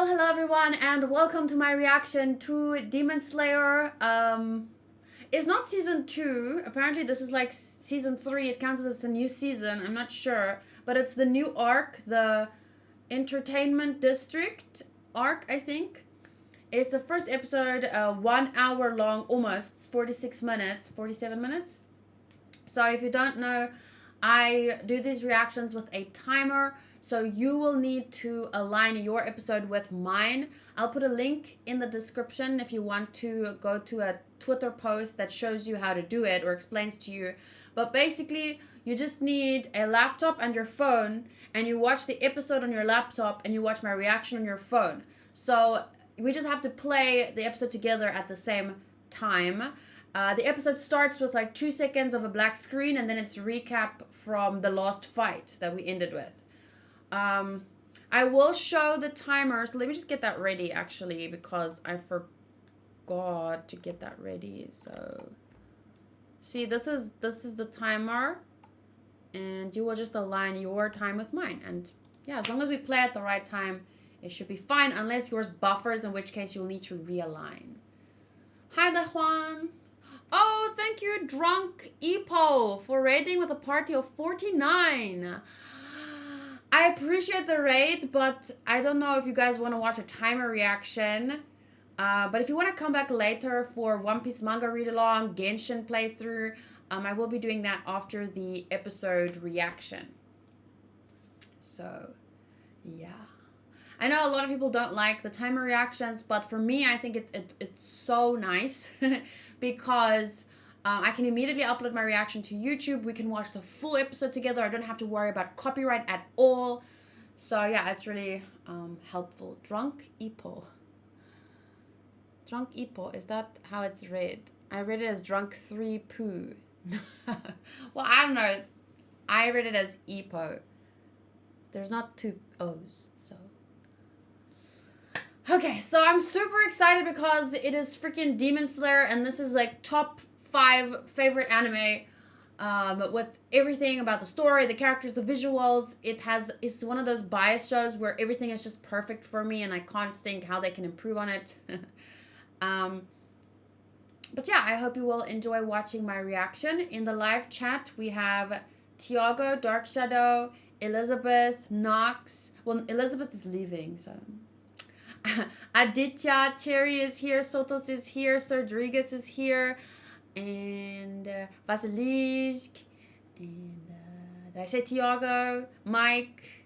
Hello everyone, and welcome to my reaction to Demon Slayer. It's not season 2. Apparently, this is like season 3. It counts as a new season. I'm not sure, but it's the new arc, the Entertainment District arc. I think it's the first episode. 1 hour long, almost 46 minutes, 47 minutes. So if you don't know, I do these reactions with a timer. So you will need to align your episode with mine. I'll put a link in the description if you want to go to a Twitter post that shows you how to do it or explains to you. But basically, you just need a laptop and your phone, and you watch the episode on your laptop and you watch my reaction on your phone. So we just have to play the episode together at the same time. The episode starts with like 2 seconds of a black screen, and then it's a recap from the last fight that we ended with. I will show the timer, so let me just get that ready actually, because I forgot to get that ready. So see, this is the timer, and you will just align your time with mine, and yeah, as long as we play at the right time, it should be fine, unless yours buffers, in which case you'll need to realign. Hi there, Juan. Oh, thank you, Drunk Epo, for raiding with a party of 49. I appreciate the raid, but I don't know if you guys want to watch a timer reaction. But if you want to come back later for One Piece manga read-along, Genshin playthrough, I will be doing that after the episode reaction. So, yeah. I know a lot of people don't like the timer reactions, but for me, I think it's so nice because I can immediately upload my reaction to YouTube. We can watch the full episode together. I don't have to worry about copyright at all. So yeah, it's really helpful. Drunk Epo. Drunk Epo, is that how it's read? I read it as Drunk 3 Poo. Well, I don't know. I read it as Epo. There's not 2 O's, so. Okay, so I'm super excited because it is freaking Demon Slayer, and this is like top 5 favorite anime, with everything about the story, the characters, the visuals. It's one of those bias shows where everything is just perfect for me, and I can't think how they can improve on it. But yeah, I hope you will enjoy watching my reaction. In the live chat, we have Tiago, Dark Shadow, Elizabeth, Nox. Well, Elizabeth is leaving, so. Aditya, Cherry is here, Sotos is here, Rodriguez is here, and Vasilij, and did I say Tiago? Mike.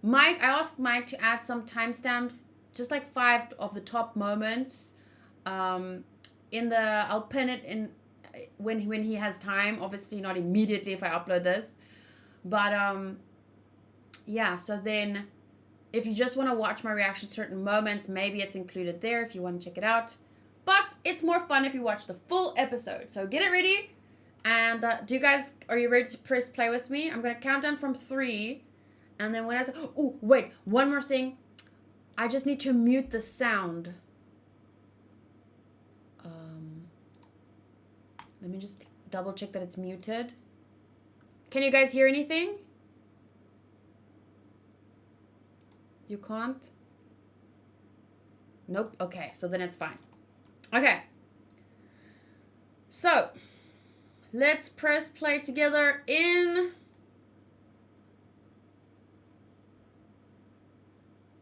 I asked Mike to add some timestamps, just like 5 of the top moments. I'll pin it in when he has time. Obviously, not immediately if I upload this, but yeah. So then, if you just want to watch my reaction to certain moments, maybe it's included there if you want to check it out. But it's more fun if you watch the full episode. So get it ready. And are you ready to press play with me? I'm going to count down from 3. And then when I say, oh, wait, one more thing. I just need to mute the sound. Let me just double check that it's muted. Can you guys hear anything? You can't? Nope. Okay, so then it's fine. Okay. So, let's press play together in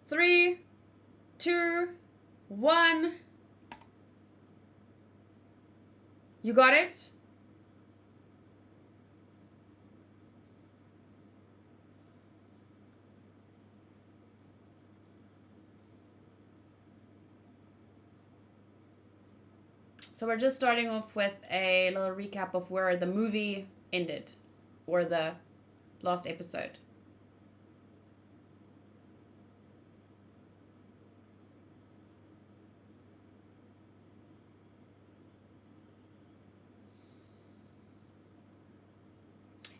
3, 2, 1. You got it? So we're just starting off with a little recap of where the movie ended, or the last episode.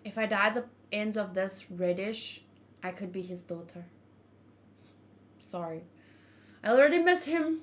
If I dye the ends of this reddish, I could be his daughter. Sorry. I already miss him.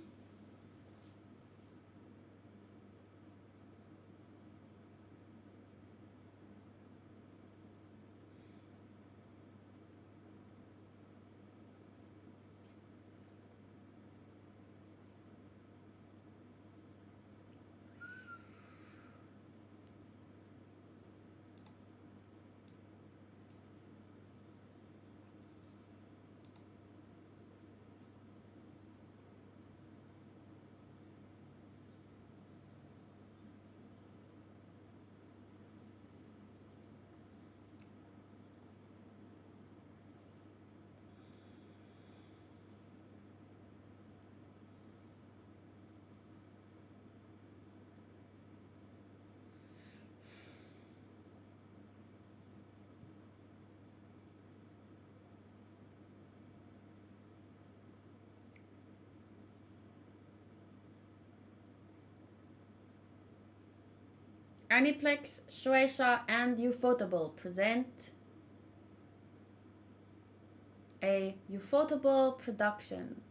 Aniplex, Shueisha, and Ufotable present a Ufotable production.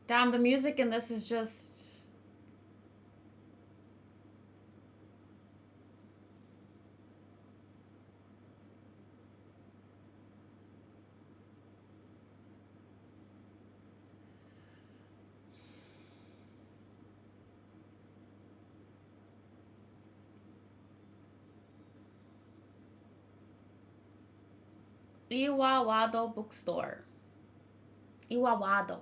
Damn, the music in this is just... Iwawado Bookstore. Iwawado.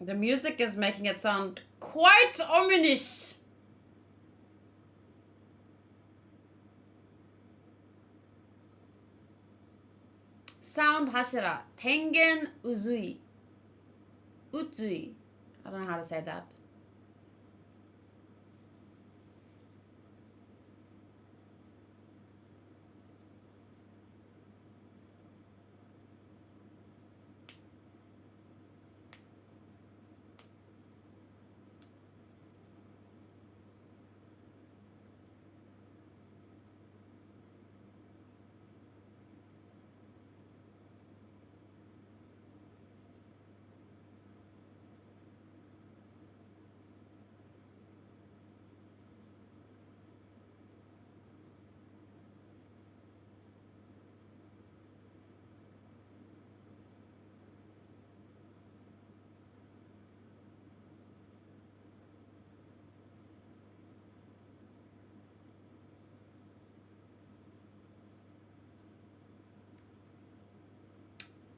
The music is making it sound quite ominous. sound hashira. Tengen uzui. Utsui. I don't know how to say that.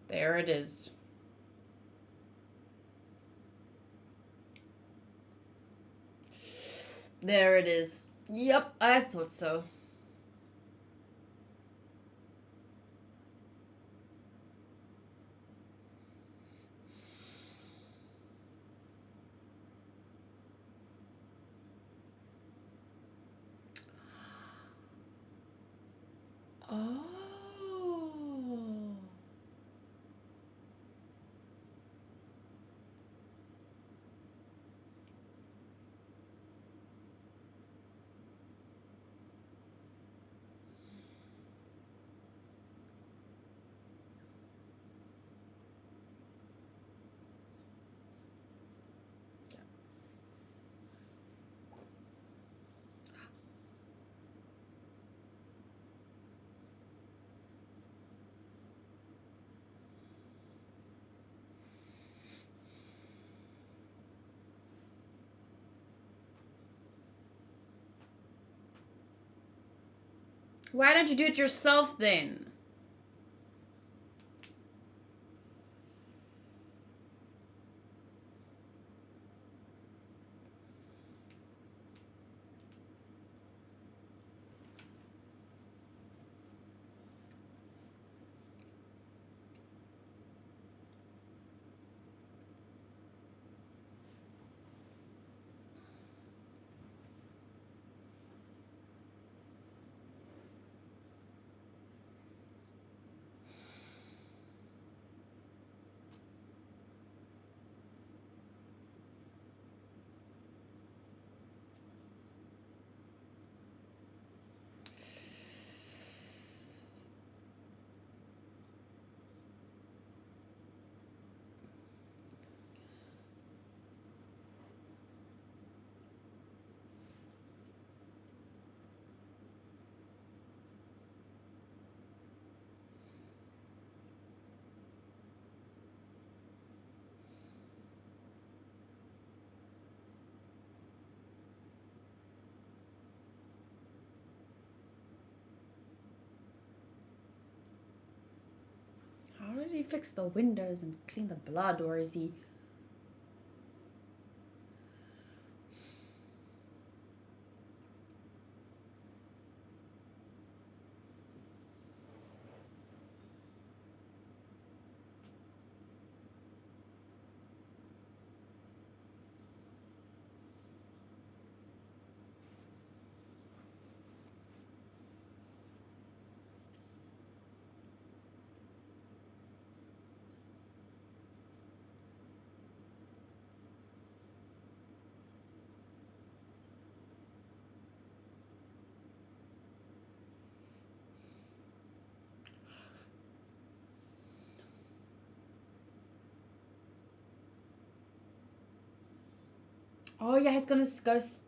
There it is. There it is. Yep, I thought so. Oh. Why don't you do it yourself then? How did he fix the windows and clean the blood, or is he... Oh yeah, he's gonna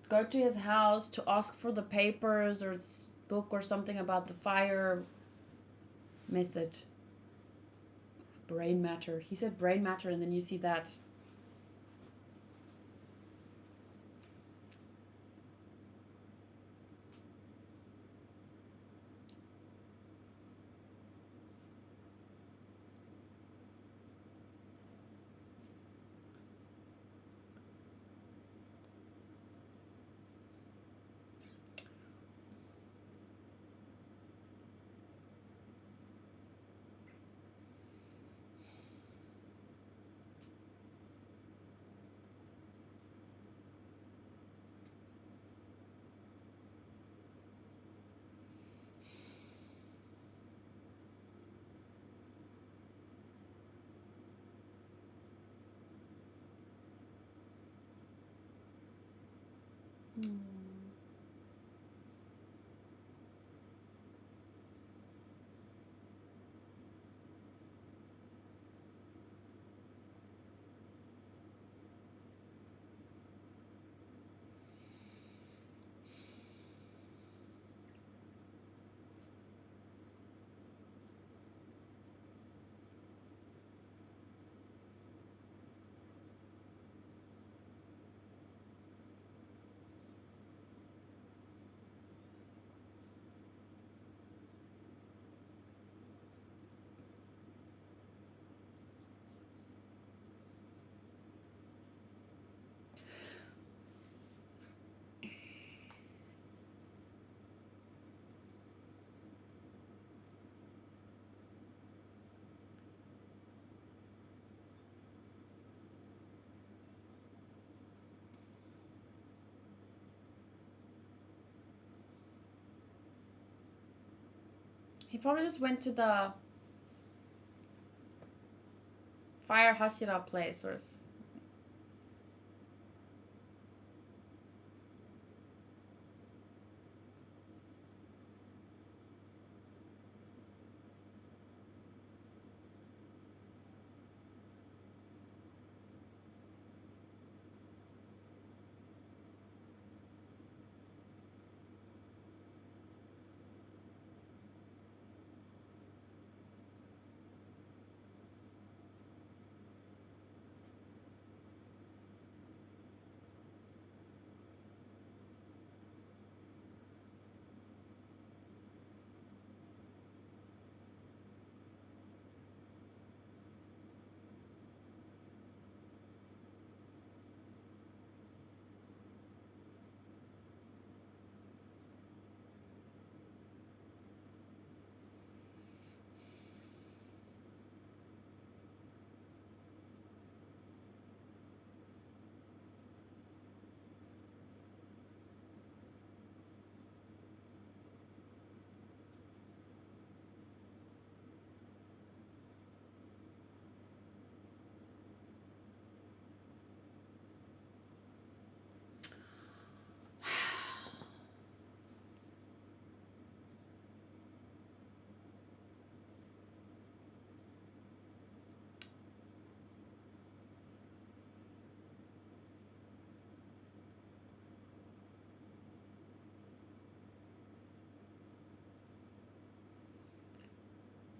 go to his house to ask for the papers or book or something about the fire method. Brain matter. He said brain matter, and then you see that. Mm. He probably just went to the Fire Hashira place or...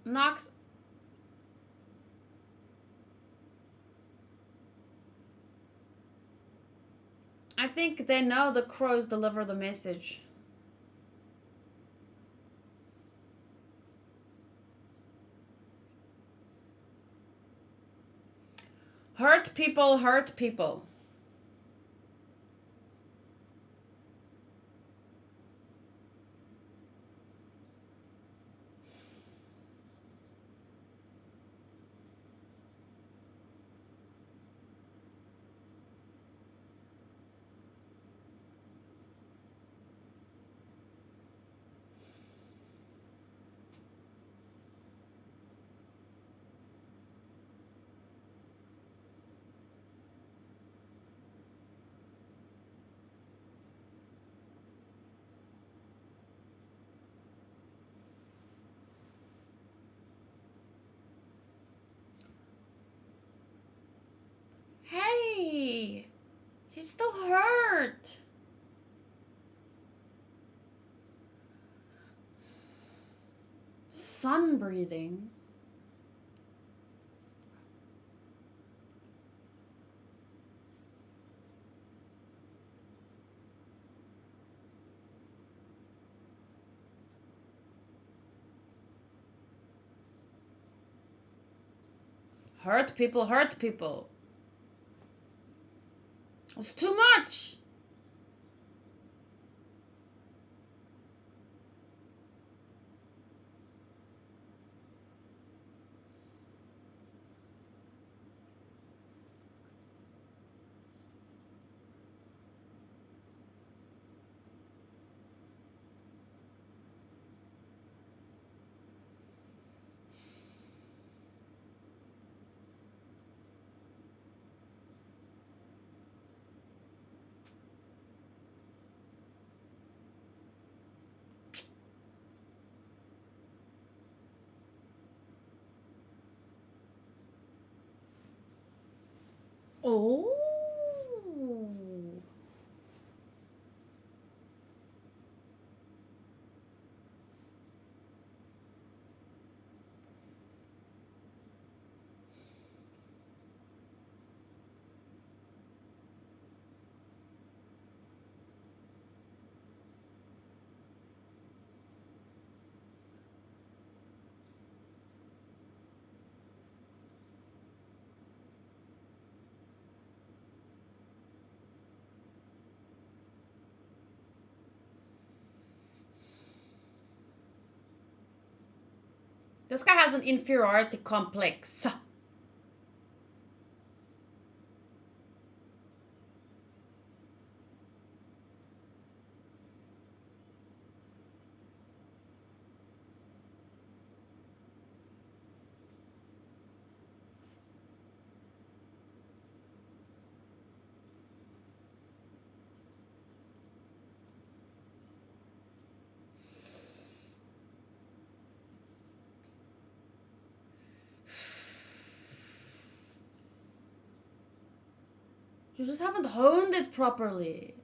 Knox... I think they know the crows deliver the message. Hurt people hurt people. Hey! He's still hurt! Sun breathing. Hurt people hurt people. It's too much! Oh. This guy has an inferiority complex. You just haven't honed it properly.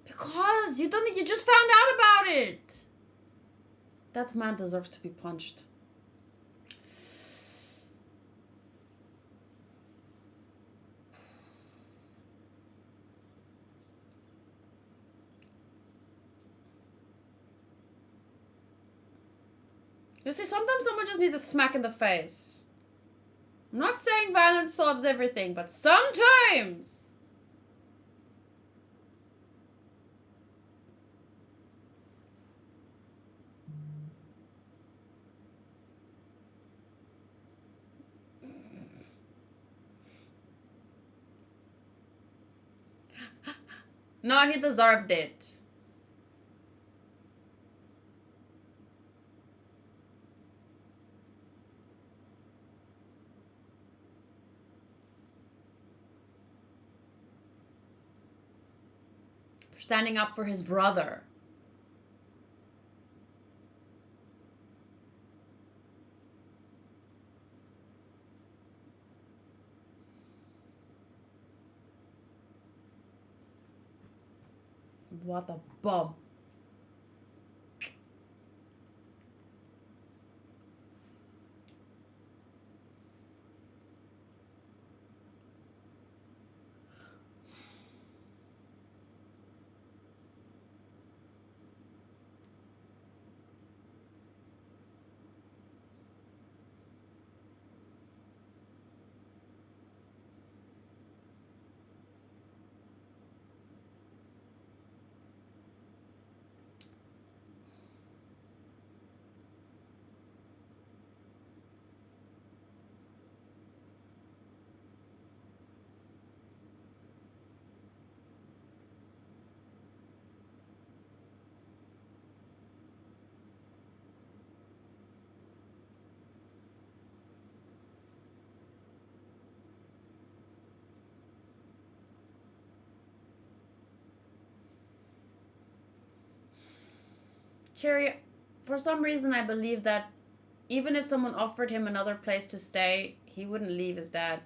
Because you just found out about it. That man deserves to be punched. You see, sometimes someone just needs a smack in the face. I'm not saying violence solves everything, but sometimes. No, he deserved it. Standing up for his brother. What a bum. Cherry, for some reason I believe that even if someone offered him another place to stay, he wouldn't leave his dad.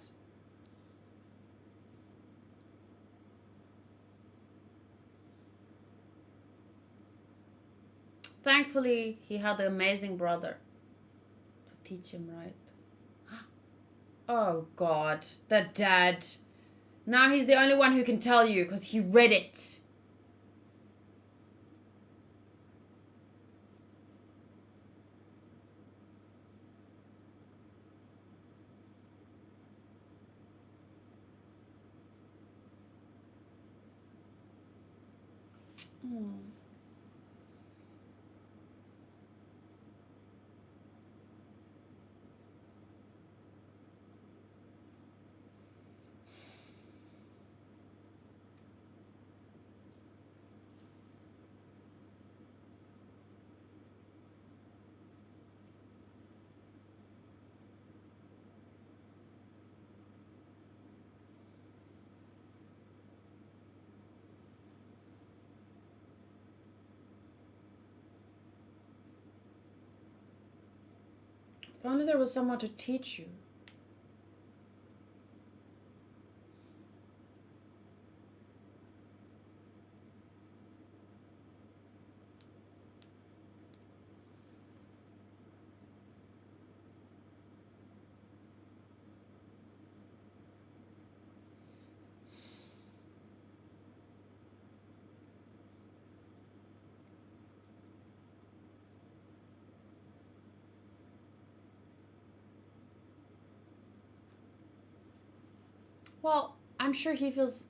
Thankfully, he had an amazing brother to teach him right. Oh God, the dad. Now he's the only one who can tell you because he read it. If only there was someone to teach you. Well, I'm sure he feels.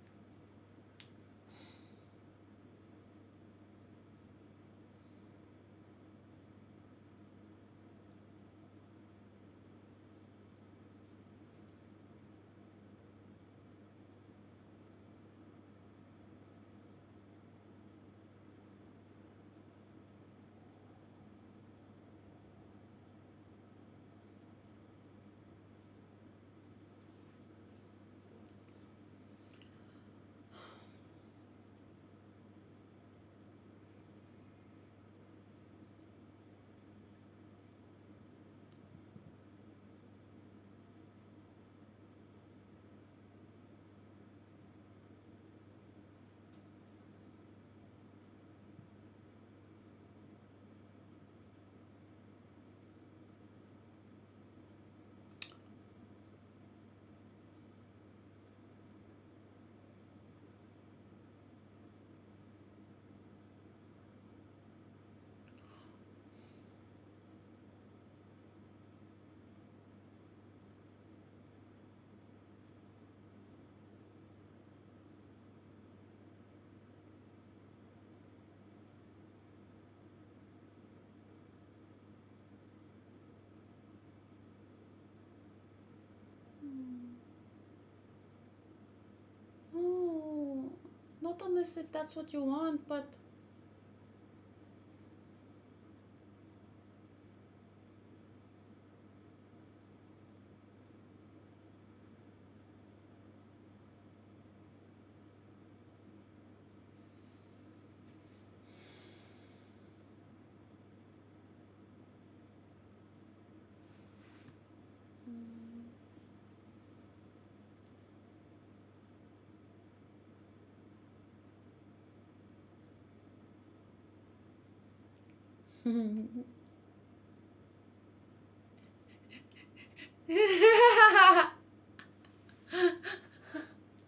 No, not unless if that's what you want, but.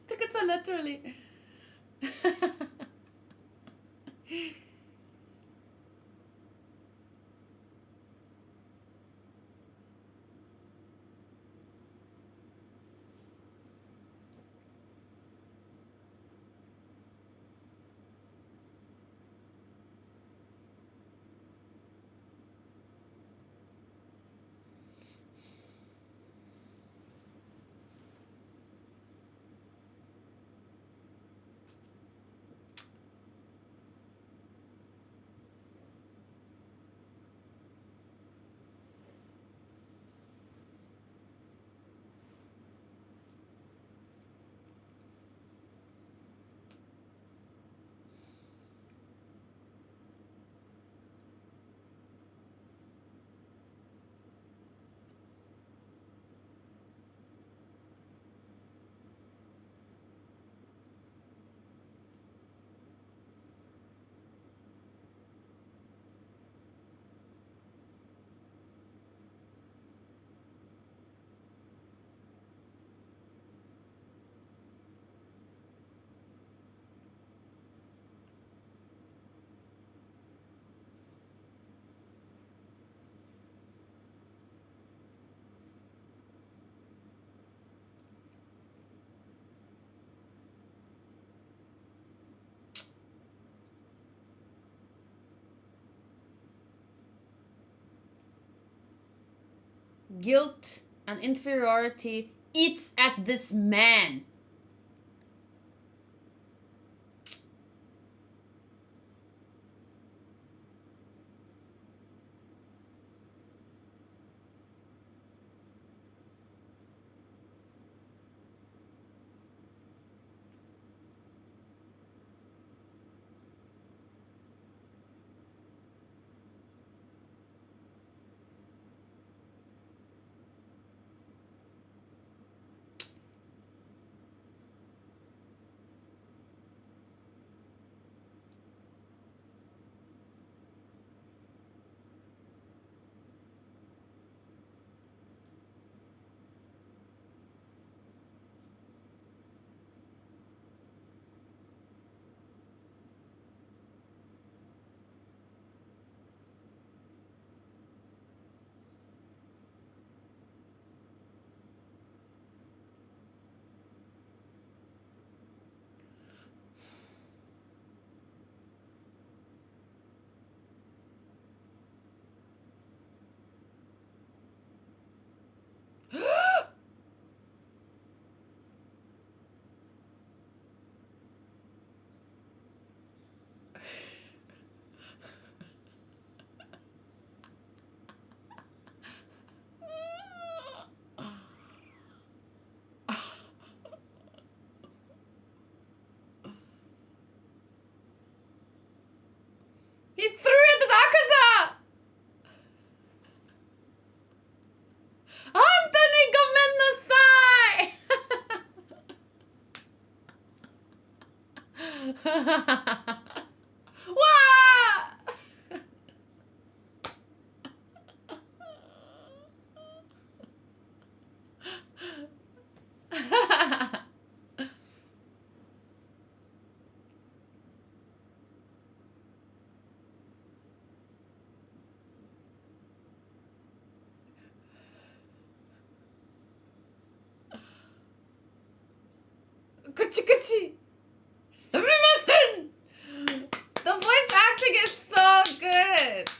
Took it so literally. Guilt and inferiority eats at this man. Wah! Kuchi kuchi. Sumimasen. The voice acting is so good.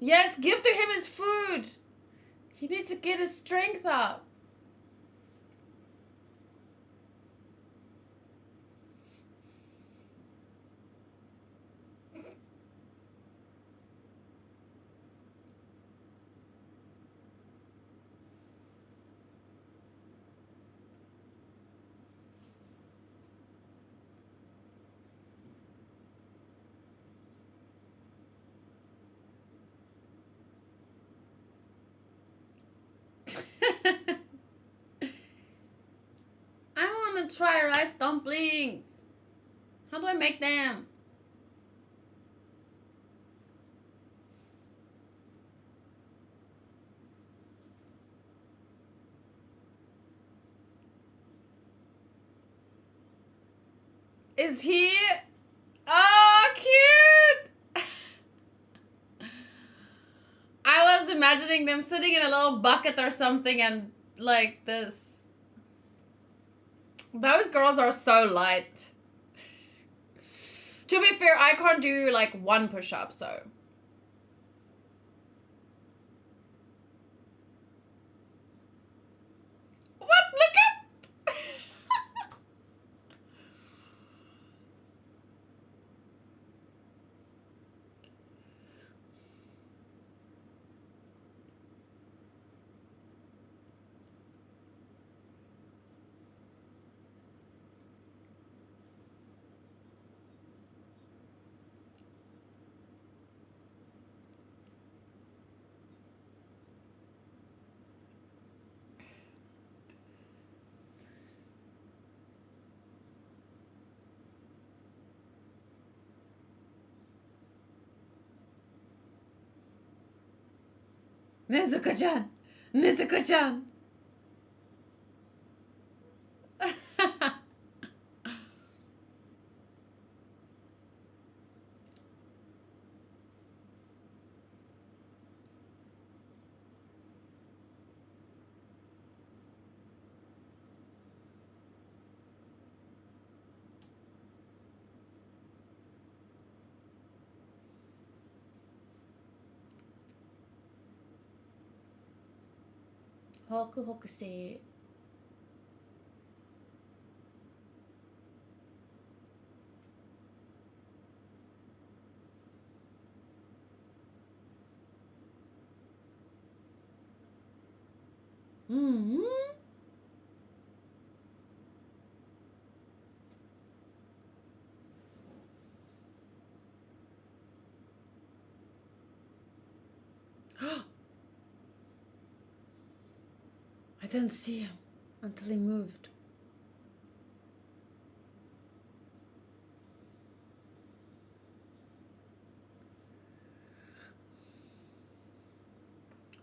Yes, give to him his food. He needs to get his strength up. I want to try rice dumplings. How do I make them? Is he? Oh, cute! I was imagining them sitting in a little bucket or something and like this. Those girls are so light. To be fair, I can't do like one push-up, so. What? Look at... Nezuko-chan! Nezuko-chan! Hoku hokusei. Mm-hmm. I didn't see him until he moved.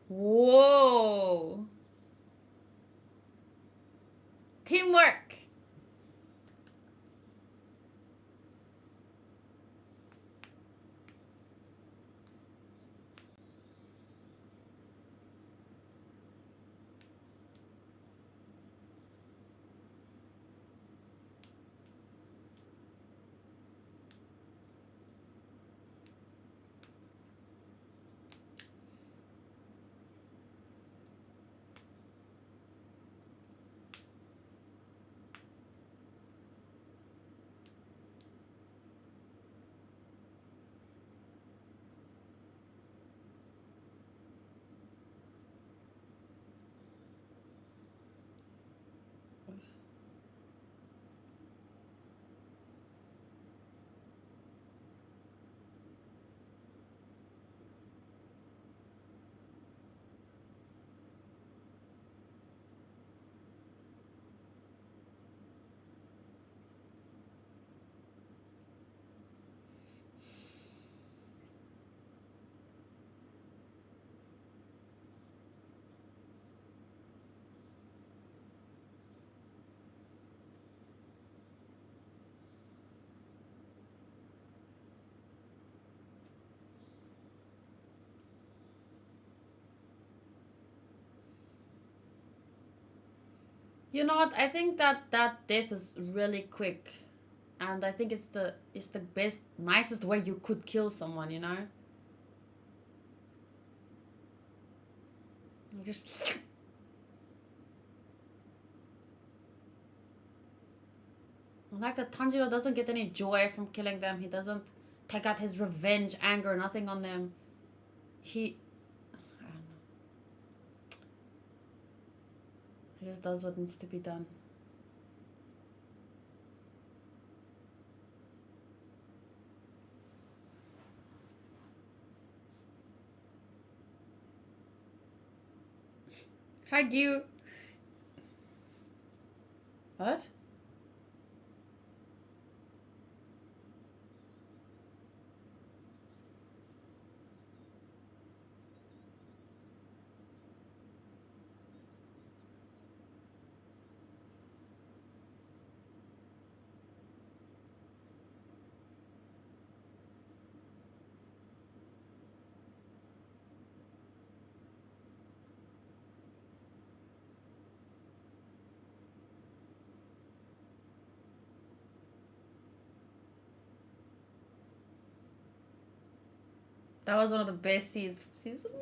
Whoa. Teamwork. You know what? I think that death is really quick, and I think it's the best, nicest way you could kill someone. You know, just like that. Tanjiro doesn't get any joy from killing them. He doesn't take out his revenge, anger, nothing on them. He, I don't know. He just does what needs to be done. Hug you. What? That was one of the best scenes from season 1.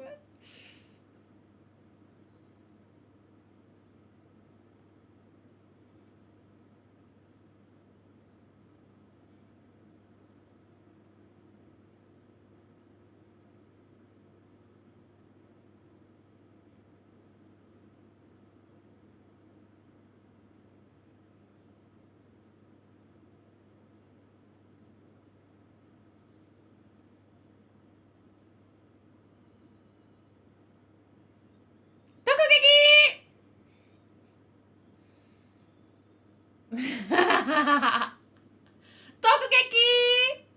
Tokugeki!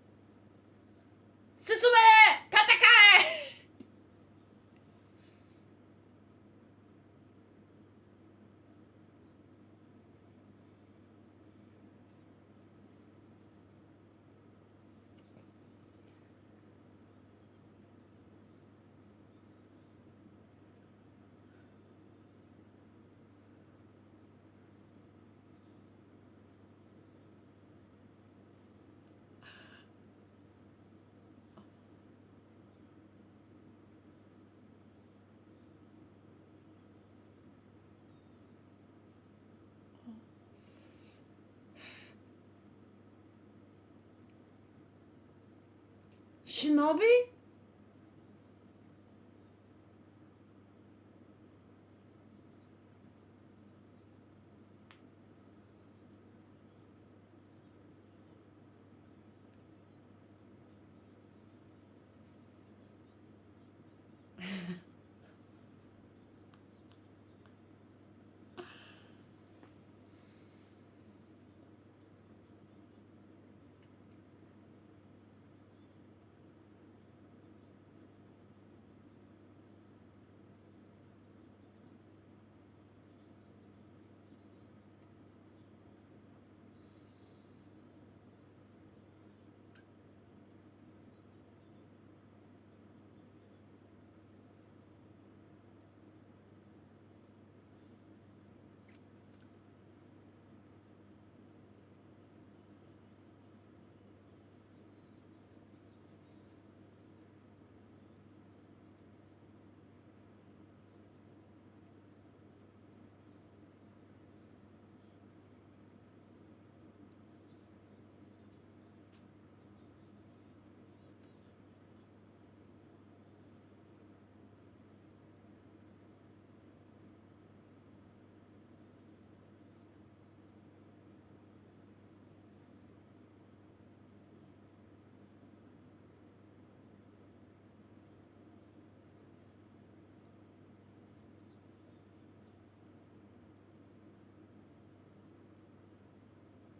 Susume! Tatakai! Shinobi?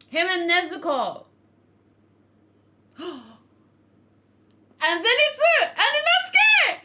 Him and Nezuko. And Zenitsu! And Inosuke!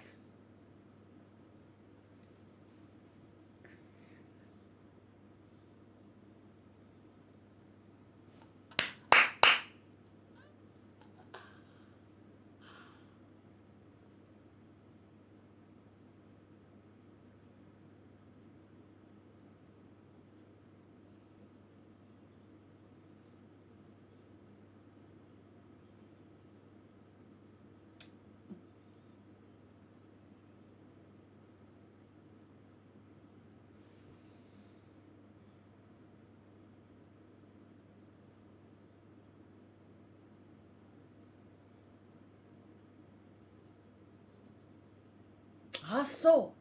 あ、そう。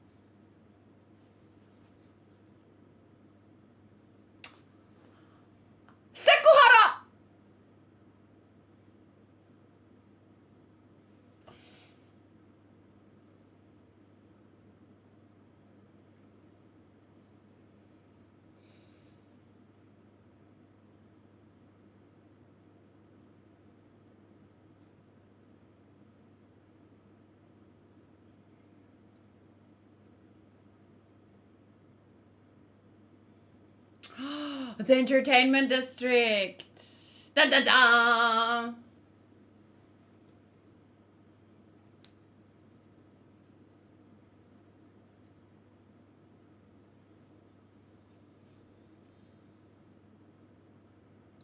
セクハラ。The entertainment district. Da da da.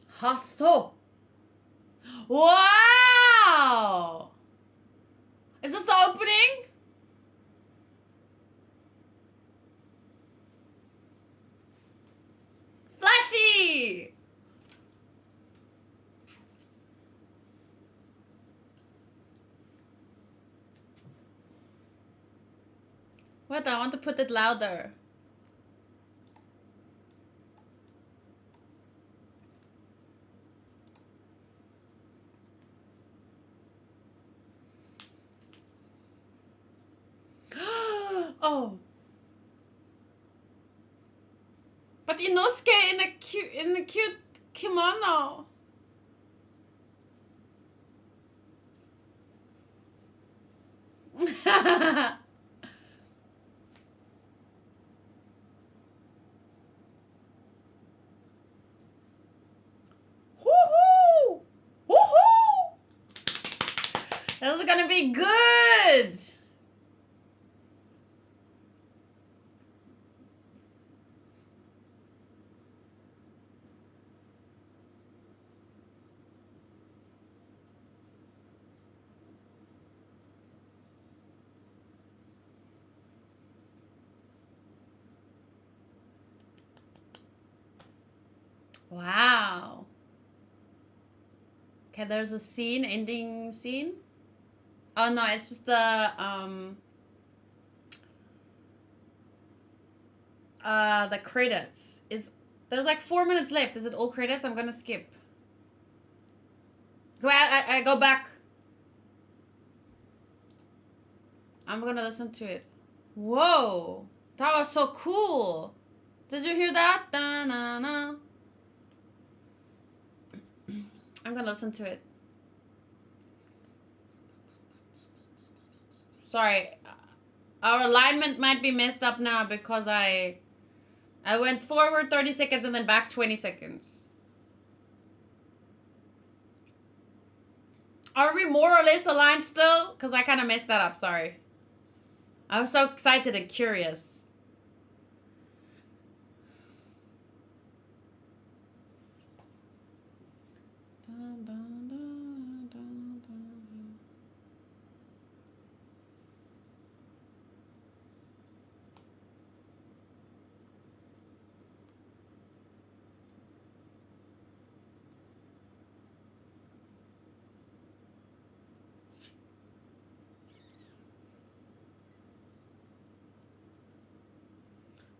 Hustle. Wow. Is this the opening? Flashy. What? I want to put it louder. Oh. But Inosuke in a cute kimono. Woohoo! Woohoo! This is gonna be good. Wow. Okay, there's a scene, ending scene. Oh no, it's just the credits. There's like 4 minutes left. Is it all credits? I'm gonna skip. Go I go back. I'm gonna listen to it. Whoa, that was so cool. Did you hear that? Da-na-na. I'm gonna listen to it. Sorry, our alignment might be messed up now because I went forward 30 seconds and then back 20 seconds. Are we more or less aligned still? Because I kind of messed that up, sorry. I was so excited and curious.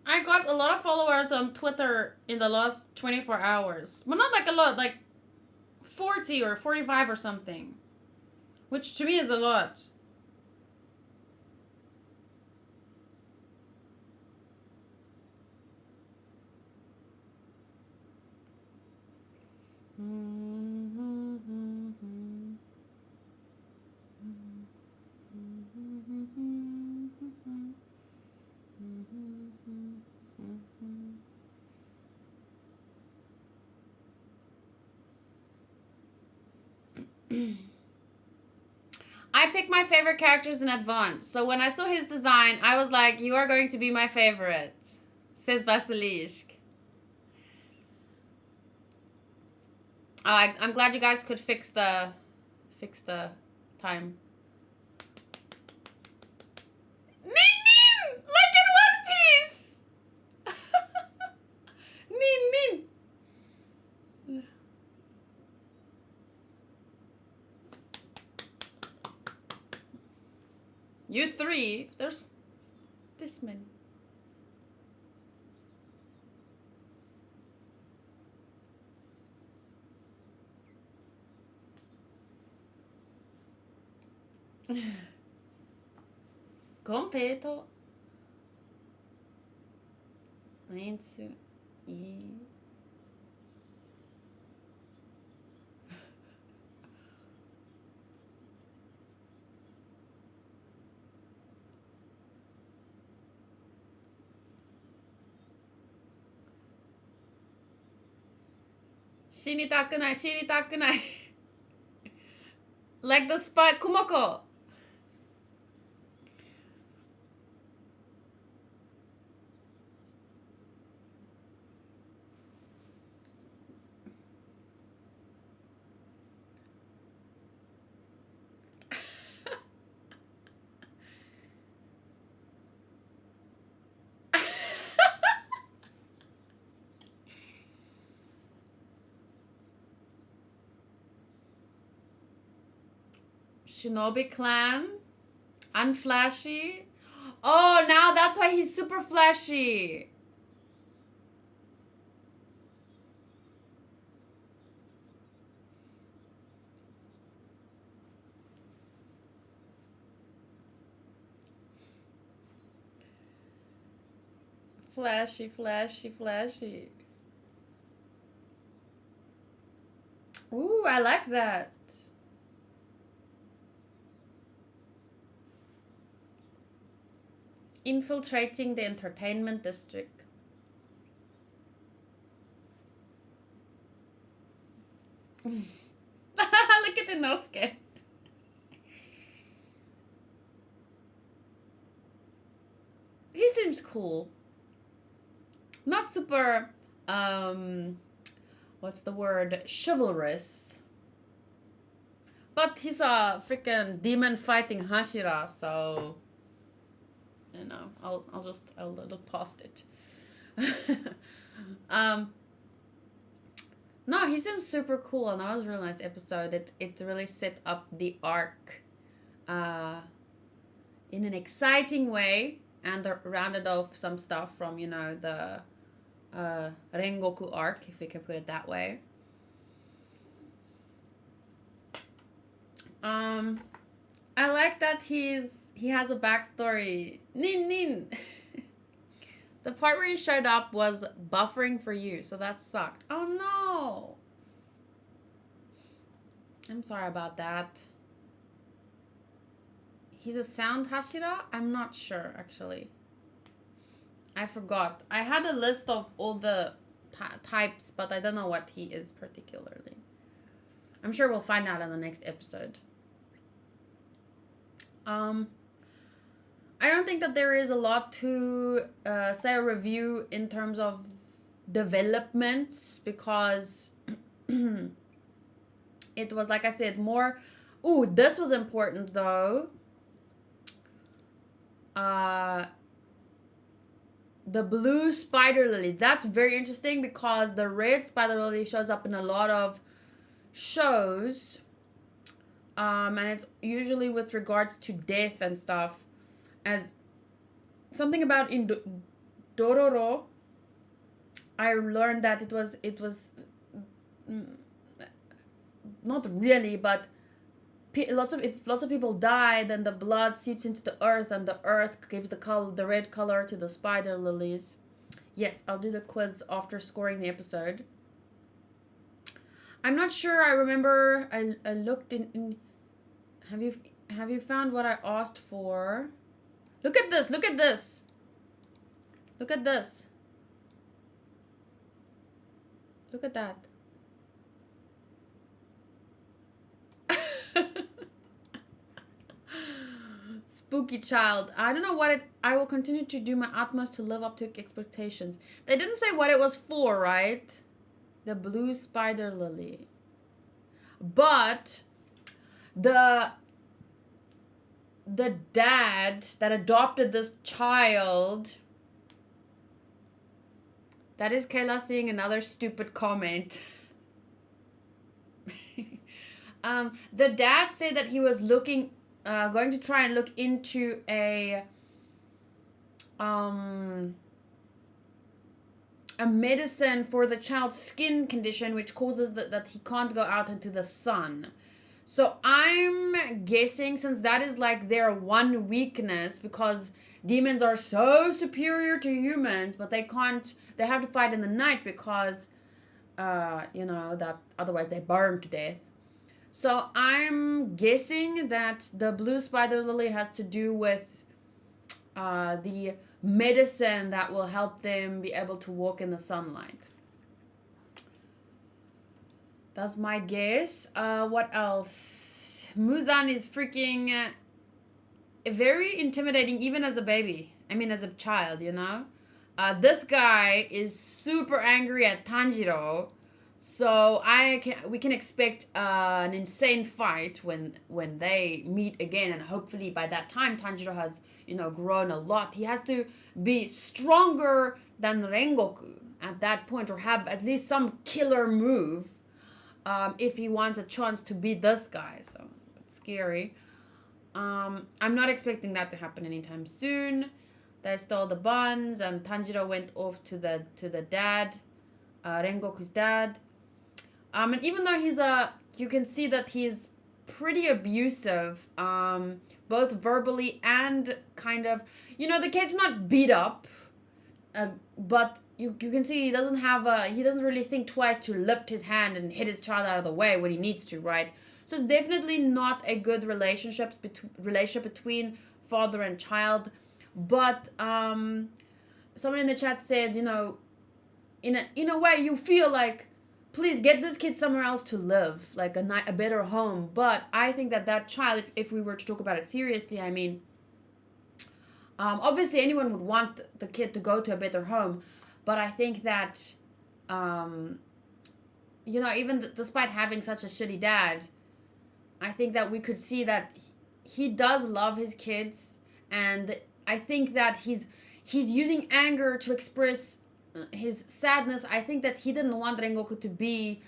I got a lot of followers on Twitter in the last 24 hours. But not like a lot, like 40 or 45 or something. Which to me is a lot. I pick my favorite characters in advance. So when I saw his design, I was like, you are going to be my favorite. Says Basilisk. I'm glad you guys could fix the time. Nin! Like in One Piece! Nin! You three? There's This man. Completo. Lenço e... Shinitakunai. Like the spy Kumako. Shinobi clan. Unflashy. Oh, now that's why he's super flashy. Flashy. Ooh, I like that. Infiltrating the entertainment district. Look at Inosuke. He seems cool. Not super, what's the word? Chivalrous. But he's a freaking demon fighting Hashira, so... You know, I'll look past it. No, he seems super cool, and that was a really nice episode. It really set up the arc in an exciting way, and rounded off some stuff from, you know, the Rengoku arc, if we can put it that way. I like that he has a backstory. Nin. The part where he showed up was buffering for you, so that sucked. Oh no. I'm sorry about that. He's a sound Hashira? I'm not sure, actually. I forgot. I had a list of all the types, but I don't know what he is particularly. I'm sure we'll find out in the next episode. I don't think that there is a lot to say a review in terms of developments, because it was, like I said, more... Ooh, this was important though. The blue spider lily. That's very interesting, because the red spider lily shows up in a lot of shows. And it's usually with regards to death and stuff. As something about in Dororo, I learned that it was not really, but lots of people die, then the blood seeps into the earth, and the earth gives the red color to the spider lilies. Yes, I'll do the quiz after scoring the episode. I'm not sure. I remember I looked in. Have you found what I asked for? Look at this. Look at this. Look at this. Look at that. Spooky child. I don't know what it... I will continue to do my utmost to live up to expectations. They didn't say what it was for, right? The blue spider lily. But the dad that adopted this child... That is Kayla seeing another stupid comment. The dad said that he was looking... going to try and look into a a medicine for the child's skin condition, which causes that he can't go out into the sun. So I'm guessing, since that is like their one weakness, because demons are so superior to humans, but they have to fight in the night because, that otherwise they burn to death. So I'm guessing that the blue spider lily has to do with the medicine that will help them be able to walk in the sunlight. That's my guess. What else? Muzan is freaking very intimidating, even as a baby. I mean, as a child, This guy is super angry at Tanjiro. So we can expect an insane fight when they meet again. And hopefully by that time, Tanjiro has, grown a lot. He has to be stronger than Rengoku at that point, or have at least some killer move. If he wants a chance to beat this guy. So it's scary. I'm not expecting that to happen anytime soon. They stole the buns and Tanjiro went off to the dad, Rengoku's dad. And even though you can see that he's pretty abusive, both verbally and kind of, the kid's not beat up, but you can see he doesn't really think twice to lift his hand and hit his child out of the way when he needs to, right? So it's definitely not a good relationship between father and child. But someone in the chat said, in a way you feel like, please get this kid somewhere else to live, like a better home. But I think that child, if we were to talk about it seriously, I mean, obviously anyone would want the kid to go to a better home. But I think that, even despite having such a shitty dad, I think that we could see that he does love his kids. And I think that he's using anger to express his sadness. I think that he didn't want Rengoku to be...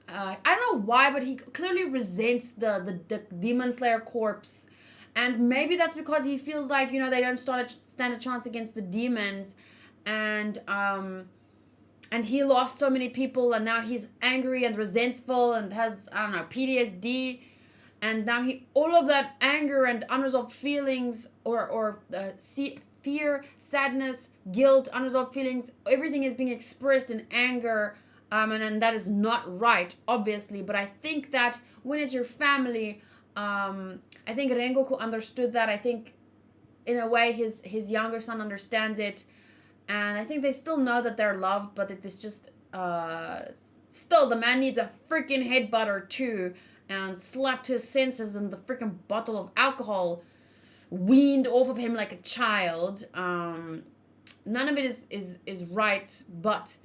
I don't know why, but he clearly resents the Demon Slayer corpse. And maybe that's because he feels like, they don't stand a chance against the demons. And he lost so many people, and now he's angry and resentful and has, PTSD. And now all of that anger and unresolved feelings or fear, sadness, guilt, unresolved feelings, everything is being expressed in anger. And that is not right, obviously. But I think that when it's your family, I think Rengoku understood that. I think in a way his younger son understands it. And I think they still know that they're loved, but it is just, still the man needs a freaking headbutt or two and slapped to his senses and the freaking bottle of alcohol weaned off of him like a child. None of it is right, but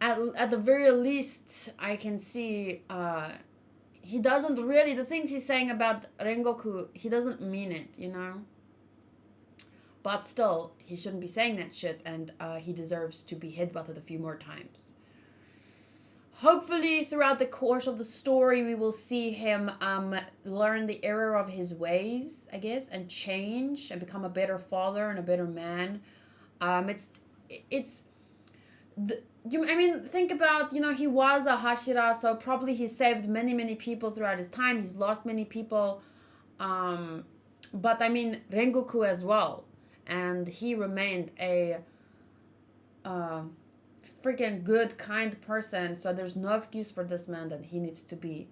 at the very least, I can see he doesn't really, the things he's saying about Rengoku, he doesn't mean it, But still, he shouldn't be saying that shit, and he deserves to be headbutted a few more times. Hopefully, throughout the course of the story, we will see him learn the error of his ways, I guess, and change and become a better father and a better man. Think about, he was a Hashira, so probably he saved many, many people throughout his time. He's lost many people. But Rengoku as well. And he remained a freaking good, kind person. So there's no excuse for this man that he needs to be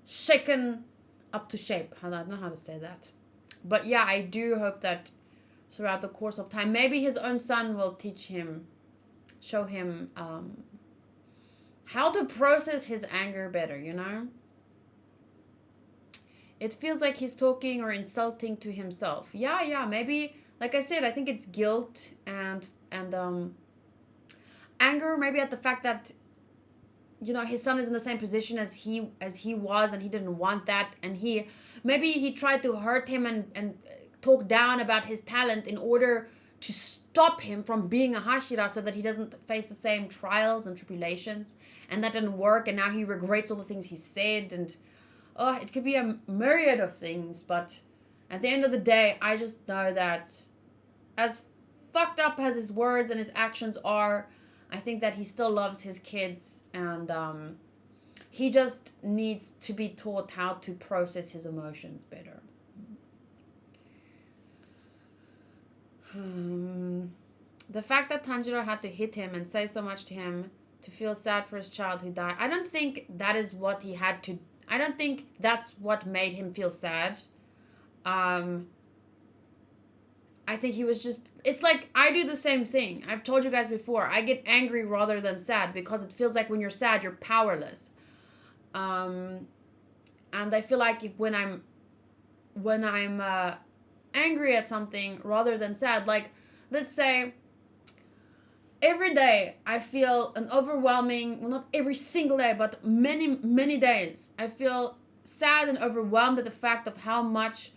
shaken up to shape. I don't know how to say that. But yeah, I do hope that throughout the course of time, maybe his own son will show him how to process his anger better, It feels like he's talking or insulting to himself. Yeah, maybe... Like I said, I think it's guilt and anger, maybe at the fact that, his son is in the same position as he was, and he didn't want that, and maybe he tried to hurt him and talk down about his talent in order to stop him from being a Hashira so that he doesn't face the same trials and tribulations, and that didn't work, and now he regrets all the things he said, and it could be a myriad of things, but at the end of the day, I just know that as fucked up as his words and his actions are, I think that he still loves his kids, and he just needs to be taught how to process his emotions better. The fact that Tanjiro had to hit him and say so much to him to feel sad for his child who died, I don't think that is what he had to... I don't think that's what made him feel sad. I think he was just... It's like, I do the same thing. I've told you guys before. I get angry rather than sad because it feels like when you're sad, you're powerless. And I feel like when I'm angry at something rather than sad, like, let's say... Every day, I feel an overwhelming, well, not every single day, but many, many days, I feel sad and overwhelmed at the fact of how much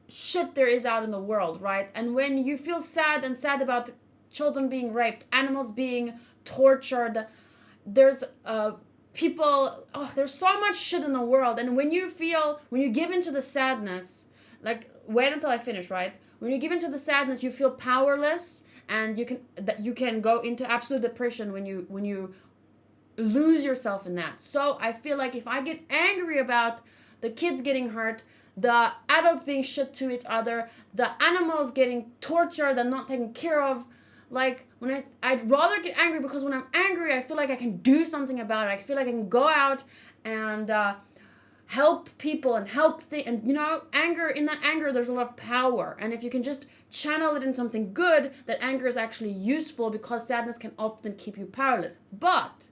shit there is out in the world, right? And when you feel sad about children being raped, animals being tortured, there's people, there's so much shit in the world. And when you give into the sadness, like, wait until I finish, right? When you give into the sadness, you feel powerless, and you can go into absolute depression when you lose yourself in that. So I feel like if I get angry about the kids getting hurt, the adults being shit to each other, the animals getting tortured and not taken care of, like, when I'd rather get angry, because when I'm angry, I feel like I can do something about it. I feel like I can go out and help people and and you know, in that anger there's a lot of power, and if you can just channel it in something good, that anger is actually useful, because sadness can often keep you powerless. But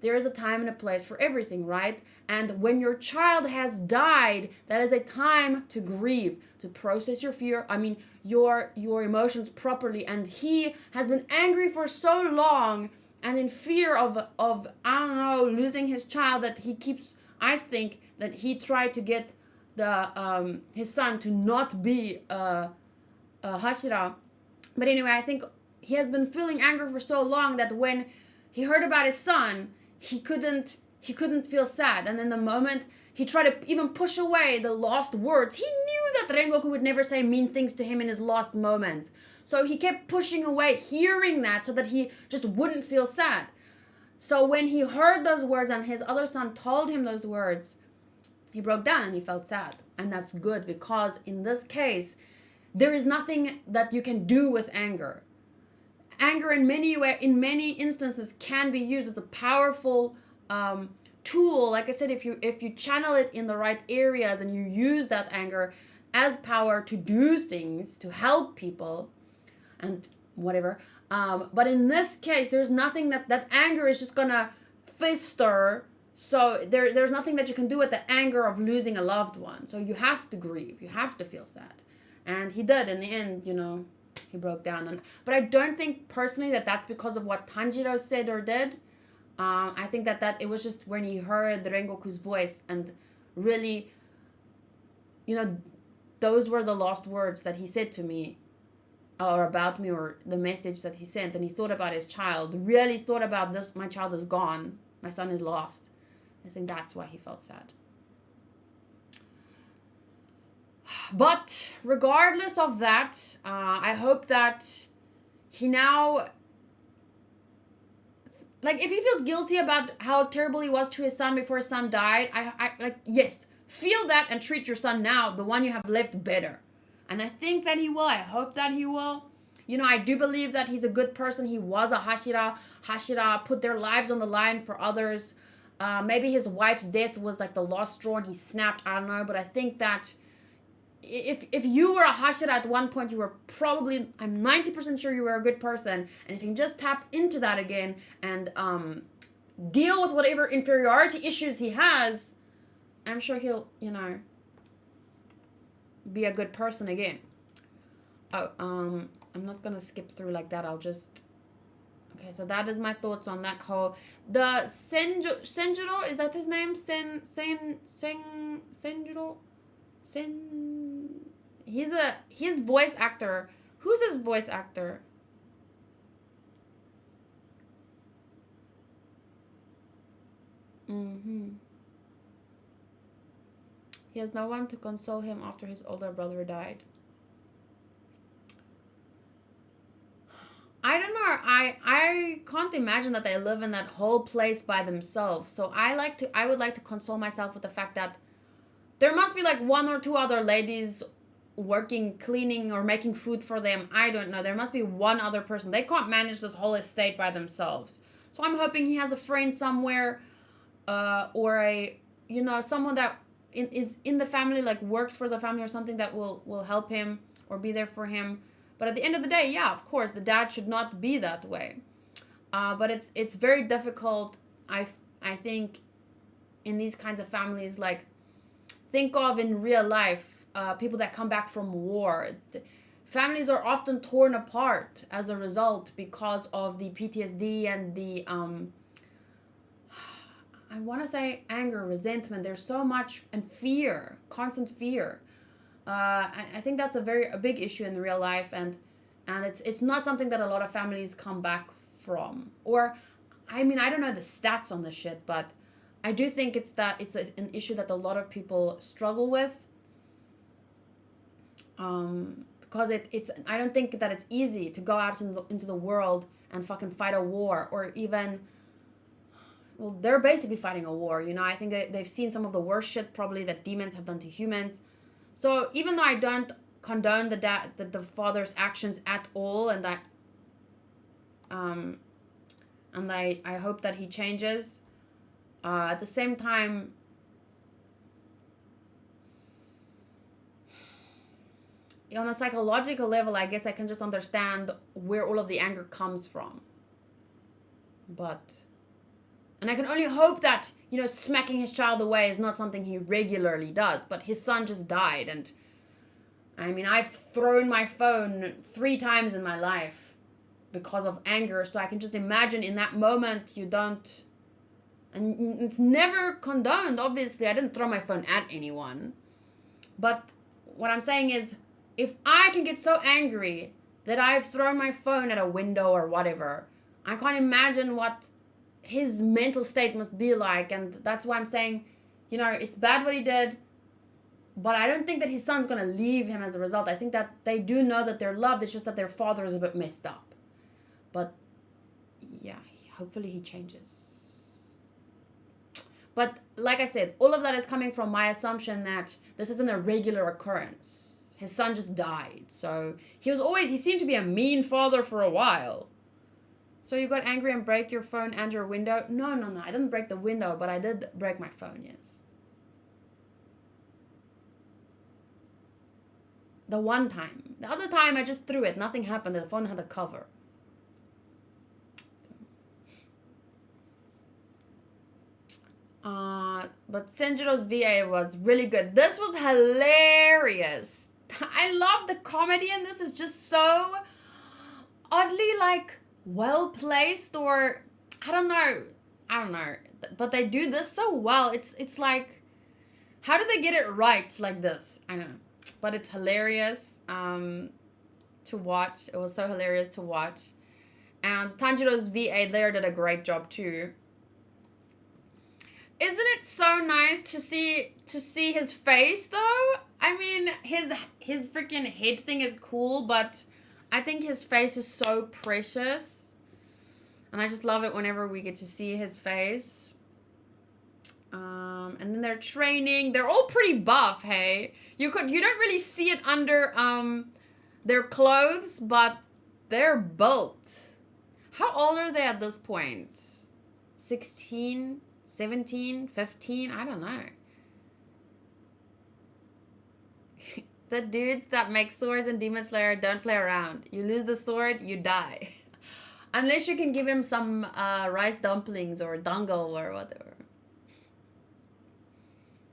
there is a time and a place for everything, right? And when your child has died, that is a time to grieve, to process your fear, your emotions properly. And he has been angry for so long and in fear of I don't know, losing his child, that he keeps, I think that he tried to get his son to not be Hashira. But anyway, I think he has been feeling anger for so long that when he heard about his son, he couldn't feel sad. And in the moment he tried to even push away the lost words, he knew that Rengoku would never say mean things to him in his lost moments. So he kept pushing away hearing that, so that he just wouldn't feel sad. So when he heard those words and his other son told him those words, he broke down and he felt sad. And that's good, because in this case, there is nothing that you can do with anger. Anger in many instances can be used as a powerful tool. Like I said, if you channel it in the right areas and you use that anger as power to do things, to help people and whatever. But in this case, there's nothing that anger is just gonna fester. So there's nothing that you can do with the anger of losing a loved one. So you have to grieve. You have to feel sad. And he did in the end, you know, he broke down. But I don't think personally that that's because of what Tanjiro said or did. I think that it was just when he heard Rengoku's voice, and really, you know, those were the last words that he said to me, or about me, or the message that he sent. And he thought about his child, really thought about this, my child is gone, my son is lost. I think that's why he felt sad. But regardless of that, I hope that he now, like, if he feels guilty about how terrible he was to his son before his son died, I like, yes, feel that and treat your son now, the one you have left, better. And I think that he will. I hope that he will. You know, I do believe that he's a good person. He was a Hashira. Hashira put their lives on the line for others. Maybe his wife's death was like the last straw and he snapped. I don't know. But I think that if you were a Hashira at one point, you were probably, I'm 90% sure you were a good person. And if you can just tap into that again and deal with whatever inferiority issues he has, I'm sure he'll, you know, be a good person again. I'm not gonna skip through like that. I'll just... Okay, so that is my thoughts on that whole... The Senjuro, is that his name? Senjuro? He's voice actor. Who's his voice actor? He has no one to console him after his older brother died. I can't imagine that they live in that whole place by themselves. So I would like to console myself with the fact that there must be like one or two other ladies working, cleaning, or making food for them. I don't know. There must be one other person. They can't manage this whole estate by themselves. So I'm hoping he has a friend somewhere, or a, you know, someone that is in the family, like works for the family or something, that will help him or be there for him. But at the end of the day, yeah, of course, the dad should not be that way. But it's very difficult, I think, in these kinds of families. Like, think of in real life, people that come back from war. Families are often torn apart as a result because of the PTSD and the, I want to say anger, resentment. There's so much, and fear, constant fear. I think that's a big issue in real life, and it's not something that a lot of families come back from. Or, I mean, I don't know the stats on this shit, but I do think it's an issue that a lot of people struggle with. Because I don't think that it's easy to go out into the world and fucking fight a war, or even, well, they're basically fighting a war, you know. I think they've seen some of the worst shit probably that demons have done to humans. So even though I don't condone the father's actions at all, and I hope that he changes, at the same time, on a psychological level, I guess I can just understand where all of the anger comes from. And I can only hope that, you know, smacking his child away is not something he regularly does. But his son just died, and I mean, I've thrown my phone 3 times in my life because of anger. So I can just imagine in that moment you don't, and it's never condoned, obviously. I didn't throw my phone at anyone. But what I'm saying is, if I can get so angry that I've thrown my phone at a window or whatever, I can't imagine what his mental state must be like. And that's why I'm saying, you know, it's bad what he did, but I don't think that his son's going to leave him as a result. I think that they do know that they're loved. It's just that their father is a bit messed up. But yeah, hopefully he changes. But like I said, all of that is coming from my assumption that this isn't a regular occurrence. His son just died. So he seemed to be a mean father for a while. So you got angry and break your phone and your window? No. I didn't break the window, but I did break my phone, yes. The one time. The other time I just threw it. Nothing happened. The phone had a cover. But Senjiro's VA was really good. This was hilarious. I love the comedy in this. It's just so oddly, like, well placed, or I don't know, but they do this so well. It's like, how did they get it right like this? I don't know, but it's hilarious to watch. It was so hilarious to watch, and Tanjiro's VA there did a great job too. Isn't it so nice to see his face though? I mean, his freaking head thing is cool, but I think his face is so precious. And I just love it whenever we get to see his face. And then they're training. They're all pretty buff, hey? You don't really see it under their clothes, but they're built. How old are they at this point? 16? 17, 15, I don't know. The dudes that make swords in Demon Slayer don't play around. You lose the sword, you die. Unless you can give him some rice dumplings or dango or whatever.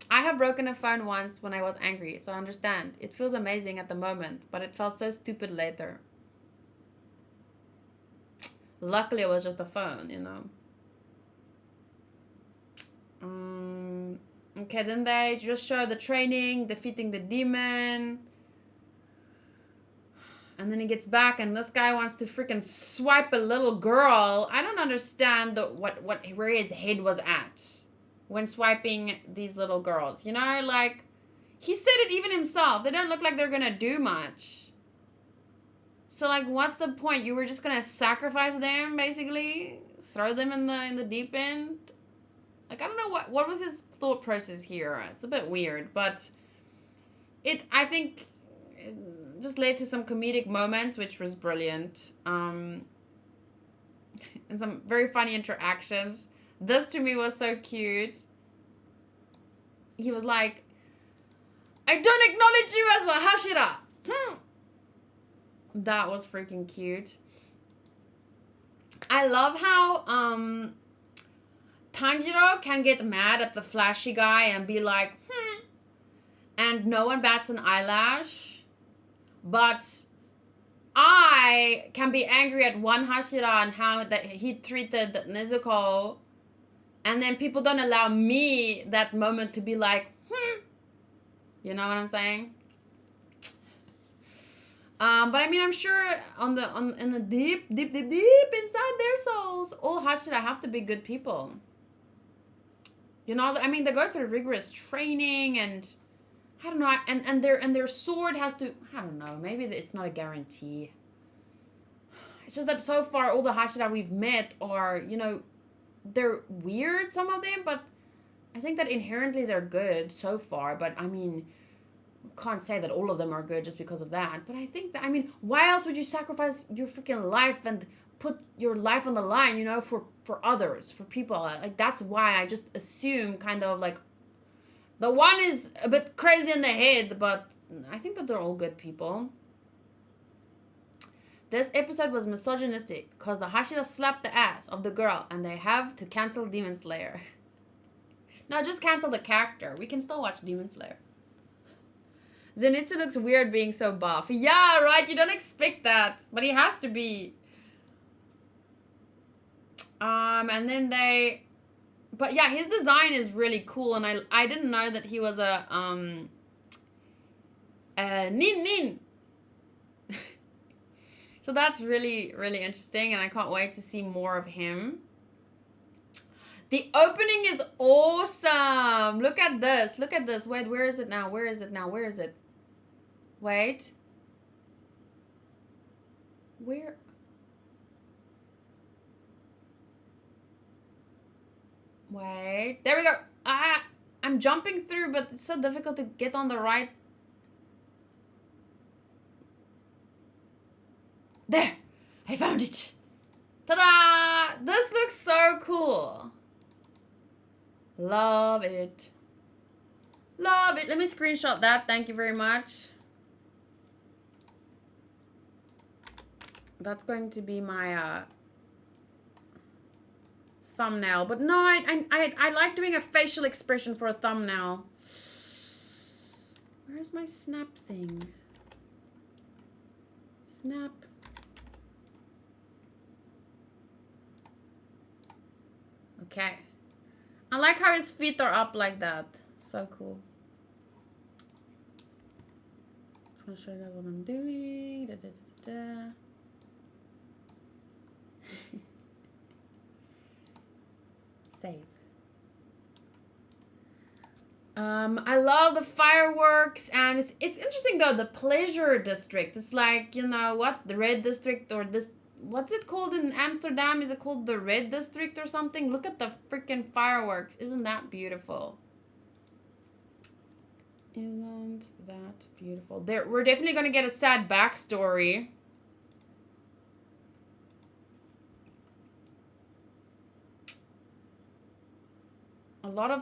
I have broken a phone once when I was angry, so I understand. It feels amazing at the moment, but it felt so stupid later. Luckily, it was just a phone, you know. Okay, then they just show the training, defeating the demon. And then he gets back, and this guy wants to freaking swipe a little girl. I don't understand where his head was at when swiping these little girls. You know, like, he said it even himself. They don't look like they're gonna do much. So like, what's the point? You were just gonna sacrifice them, basically, throw them in the deep end. Like, I don't know what was his thought process here. It's a bit weird, but I think it just led to some comedic moments, which was brilliant. And some very funny interactions. This to me was so cute. He was like, I don't acknowledge you as a Hashira. That was freaking cute. I love how Tanjiro can get mad at the flashy guy and be like, and no one bats an eyelash. But I can be angry at one Hashira and how that he treated Nezuko, and then people don't allow me that moment to be like, you know what I'm saying? But I mean, I'm sure in the deep inside their souls, all Hashira have to be good people. You know, I mean, they go through rigorous training, and I don't know, and their sword has to, I don't know, maybe it's not a guarantee. It's just that so far all the Hashira we've met are, you know, they're weird, some of them, but I think that inherently they're good so far. But I mean, can't say that all of them are good just because of that. But I think that, I mean, why else would you sacrifice your freaking life and put your life on the line, you know, for others, for people? Like, that's why I just assume kind of like the one is a bit crazy in the head, but I think that they're all good people. This episode was misogynistic because the Hashira slapped the ass of the girl and they have to cancel Demon Slayer. No, just cancel the character. We can still watch Demon Slayer. Zenitsu looks weird being so buff. Yeah, right. You don't expect that. But he has to be. And then they... But yeah, his design is really cool. And I didn't know that he was a... Nin. So that's really, really interesting. And I can't wait to see more of him. The opening is awesome. Look at this. Look at this. Wait, where is it now? Where is it now? Where is it? Wait. Where? Wait. There we go. I'm jumping through, but it's so difficult to get on the right. There. I found it. Ta-da! This looks so cool. Love it. Love it. Let me screenshot that. Thank you very much. That's going to be my thumbnail. But no, I like doing a facial expression for a thumbnail. Where's my snap thing? Snap. Okay. I like how his feet are up like that. So cool. Just want to show you guys what I'm doing. Da, da, da, da. Save. I love the fireworks, and it's interesting though, the pleasure district. It's like, you know what, the red district, or this, what's it called in Amsterdam? Is it called the red district or something? Look at the freaking fireworks. Isn't that beautiful? Isn't that beautiful? We're definitely going to get a sad backstory.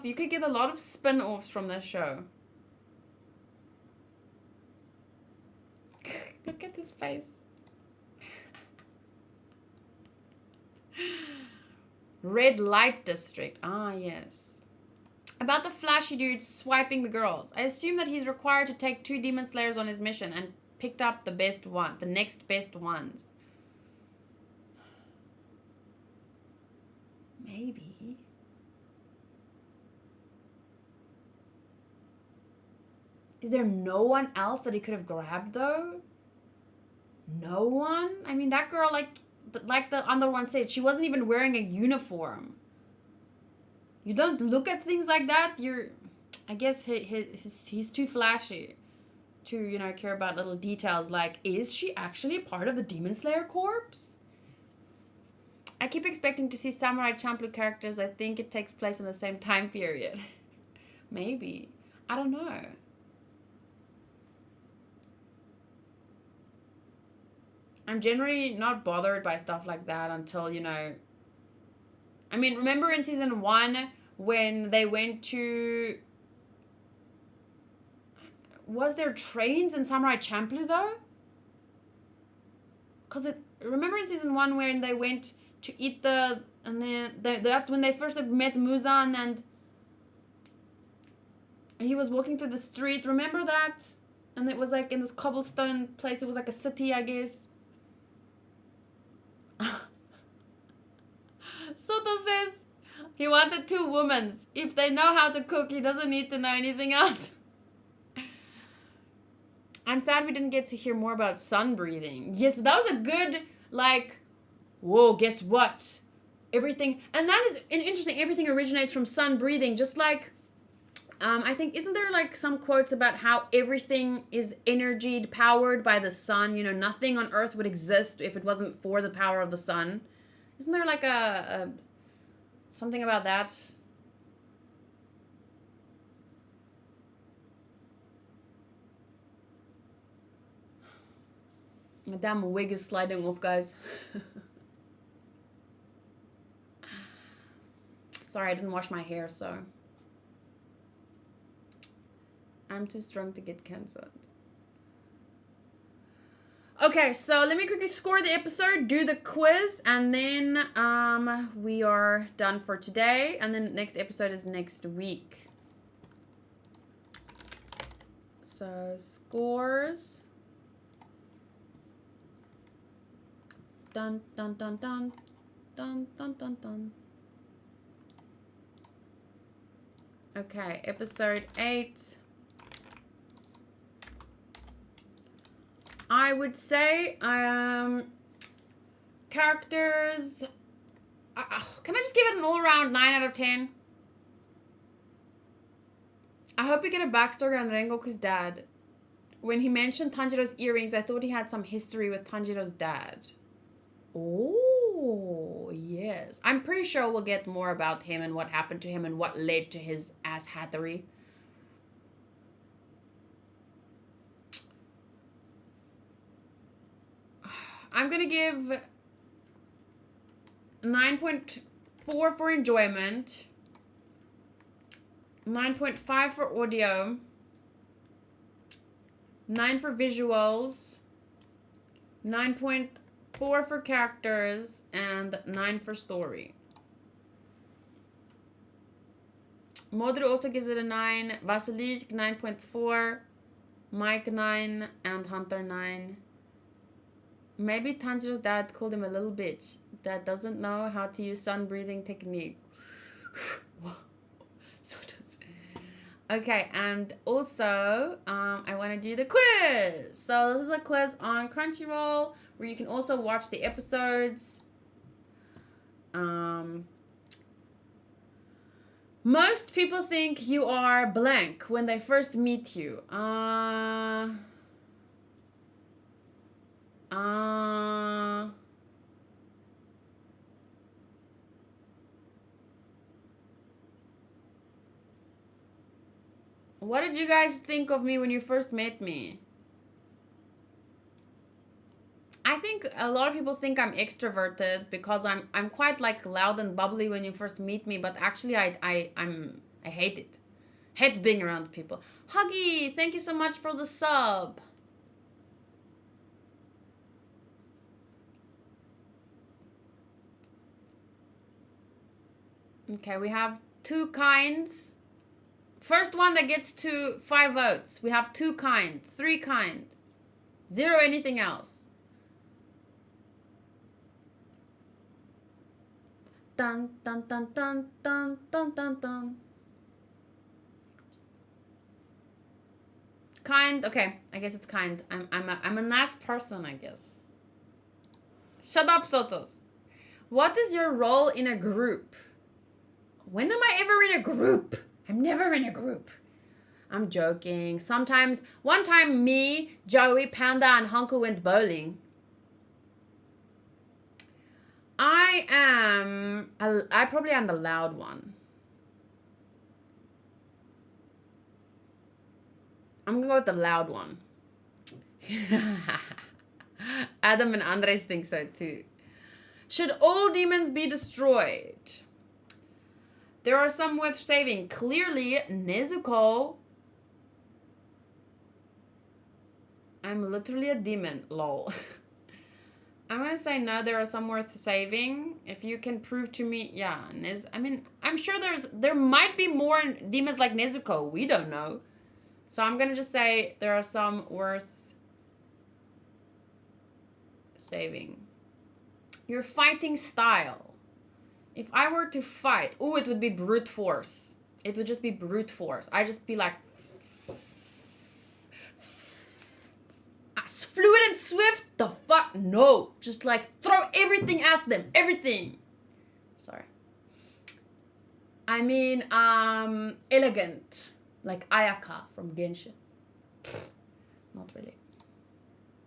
You could get a lot of spin-offs from this show. Look at his face. Red light district. Ah, yes. About the flashy dude swiping the girls. I assume that he's required to take 2 demon slayers on his mission and picked up the next best ones. Maybe. Is there no one else that he could have grabbed though? No one? I mean, that girl, like the other one said, she wasn't even wearing a uniform. You don't look at things like that. I guess he's too flashy. to, you know, care about little details like, is she actually part of the Demon Slayer Corps? I keep expecting to see Samurai Champloo characters. I think it takes place in the same time period. Maybe. I don't know. I'm generally not bothered by stuff like that until, you know... I mean, remember in season 1 when they went to... Was there trains in Samurai Champloo, though? Because remember in season 1 when they went to eat the... And then when they first met Muzan and he was walking through the street. Remember that? And it was like in this cobblestone place. It was like a city, I guess. Soto says he wanted 2 women. If they know how to cook, he doesn't need to know anything else. I'm sad we didn't get to hear more about sun breathing. Yes, but that was a good, like, whoa, guess what? Everything, and that is interesting, everything originates from sun breathing, just like, I think, isn't there, like, some quotes about how everything is energied, powered by the sun? You know, nothing on Earth would exist if it wasn't for the power of the sun. Isn't there, like, something about that? My damn wig is sliding off, guys. Sorry, I didn't wash my hair, so... I'm too strong to get cancelled. Okay, so let me quickly score the episode, do the quiz, and then we are done for today. And then the next episode is next week. So, scores. Dun, dun, dun, dun. Dun, dun, dun, dun. Okay, episode 8. I would say, characters, can I just give it an all-around 9 out of 10? I hope we get a backstory on Rengoku's dad. When he mentioned Tanjiro's earrings, I thought he had some history with Tanjiro's dad. Oh, yes. I'm pretty sure we'll get more about him and what happened to him and what led to his ass-hattery. I'm going to give 9.4 for enjoyment, 9.5 for audio, 9 for visuals, 9.4 for characters, and 9 for story. Modru also gives it a 9, Vasilijk 9.4, Mike 9, and Hunter 9. Maybe Tanjiro's dad called him a little bitch that doesn't know how to use sun breathing technique. Okay, and also, I want to do the quiz. So this is a quiz on Crunchyroll where you can also watch the episodes. Most people think you are blank when they first meet you. What did you guys think of me when you first met me? I think a lot of people think I'm extroverted because I'm quite like loud and bubbly when you first meet me, but actually I hate it. Hate being around people. Huggy, thank you so much for the sub. Okay, we have 2 kinds. First one that gets to 5 votes. We have 2 kinds, 3 kind. 0 anything else. Dun dun dun dun dun dun dun dun. Kind, okay. I guess it's kind. I'm a nice person, I guess. Shut up, Sotos. What is your role in a group? When am I ever in a group? I'm never in a group. I'm joking. Sometimes, one time me, Joey, Panda, and Hanku went bowling. I probably am the loud one. I'm gonna go with the loud one. Adam and Andres think so too. Should all demons be destroyed? There are some worth saving. Clearly, Nezuko. I'm literally a demon. Lol. I'm gonna say no, there are some worth saving. If you can prove to me, yeah, I mean, I'm sure there might be more demons like Nezuko. We don't know. So I'm gonna just say there are some worth saving. Your fighting style. If I were to fight, it would be brute force. It would just be brute force. I'd just be like fluid and swift. The fuck no. Just like throw everything at them. Everything. Sorry. I mean, elegant. Like Ayaka from Genshin. Not really.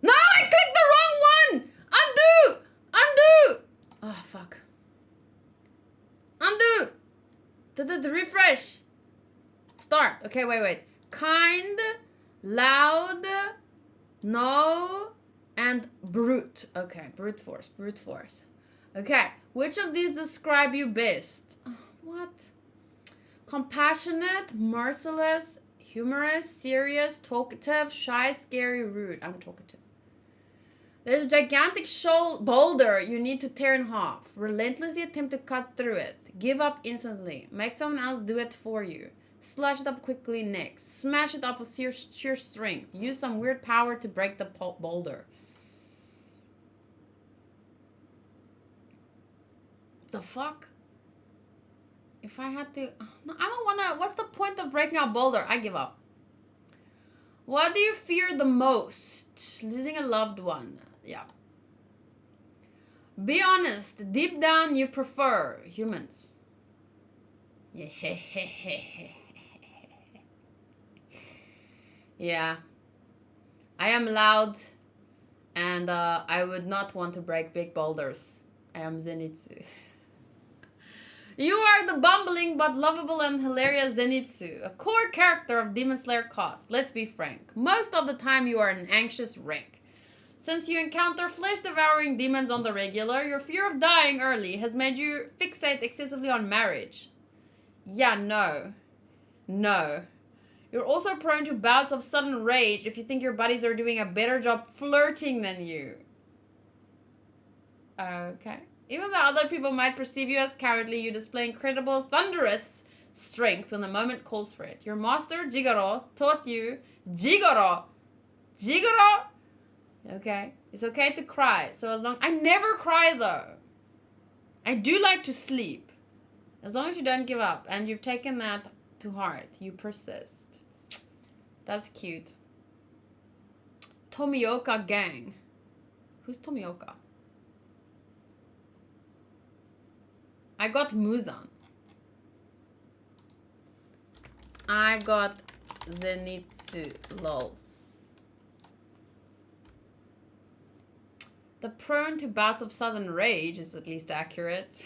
No, I clicked the wrong one! Undo! Undo! Oh, fuck. Undo! The refresh. Start. Okay, wait. Kind, loud, no, and brute. Okay, brute force. Okay, which of these describe you best? What? Compassionate, merciless, humorous, serious, talkative, shy, scary, rude. I'm talkative. There's a gigantic boulder you need to tear in half. Relentlessly attempt to cut through it. Give up instantly. Make someone else do it for you. Slash it up quickly next. Smash it up with sheer strength. Use some weird power to break the boulder. The fuck? If I had to... No, I don't want to... What's the point of breaking a boulder? I give up. What do you fear the most? Losing a loved one. Yeah. Be honest. Deep down, you prefer humans. Yeah. I am loud. And I would not want to break big boulders. I am Zenitsu. You are the bumbling but lovable and hilarious Zenitsu, a core character of Demon Slayer Cost. Let's be frank. Most of the time you are an anxious wreck. Since you encounter flesh-devouring demons on the regular, your fear of dying early has made you fixate excessively on marriage. Yeah, no. No. You're also prone to bouts of sudden rage if you think your buddies are doing a better job flirting than you. Okay. Even though other people might perceive you as cowardly, you display incredible, thunderous strength when the moment calls for it. Your master, Jigoro, taught you... Jigoro! Okay. It's okay to cry. So as long... I never cry, though. I do like to sleep. As long as you don't give up. And you've taken that to heart. You persist. That's cute. Tomioka gang. Who's Tomioka? I got Muzan. I got Zenitsu. Lol. The prone to bouts of sudden rage is at least accurate.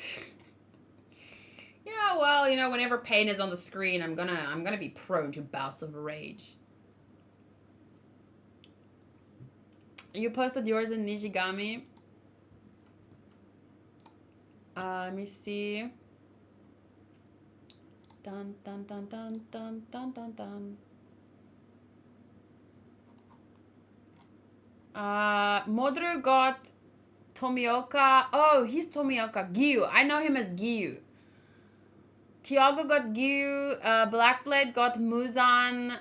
Yeah, well, you know, whenever pain is on the screen, I'm gonna be prone to bouts of rage. You posted yours in Nijigami. Let me see. Dun dun dun dun dun dun dun dun. Modru got Tomioka. Oh, he's Tomioka. Gyu. I know him as Gyu. Tiago got Gyu. Blackblade got Muzan.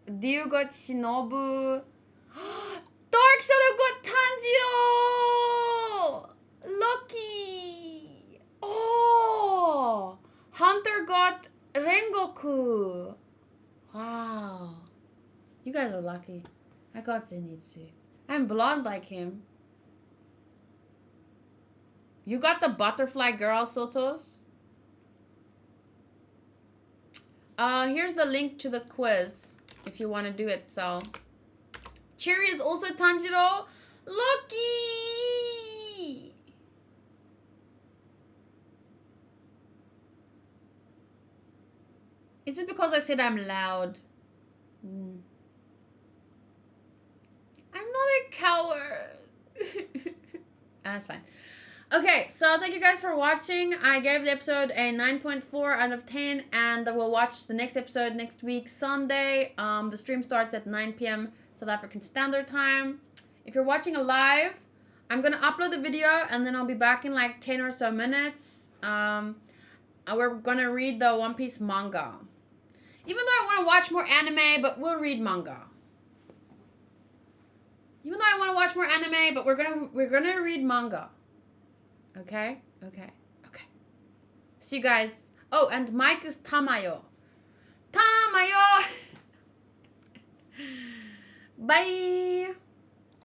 Diu got Shinobu. Dark Shadow got Tanjiro! Lucky! Oh! Hunter got Rengoku. Wow. You guys are lucky. I got Zenitsu. I'm blonde like him. You got the butterfly girl, Sotos? Here's the link to the quiz if you want to do it. So, Cherry is also Tanjiro. Lucky! Is it because I said I'm loud? I'm not a coward. That's fine. Okay, so thank you guys for watching. I gave the episode a 9.4 out of 10, and we'll watch the next episode next week, Sunday. The stream starts at 9 p.m. South African Standard Time. If you're watching a live, I'm going to upload the video, and then I'll be back in like 10 or so minutes. We're going to read the One Piece manga. Even though I want to watch more anime, but we'll read manga. Even though I want to watch more anime, but we're gonna read manga. Okay? Okay. Okay. See you guys. Oh, and Mike is Tamayo. Tamayo! Bye!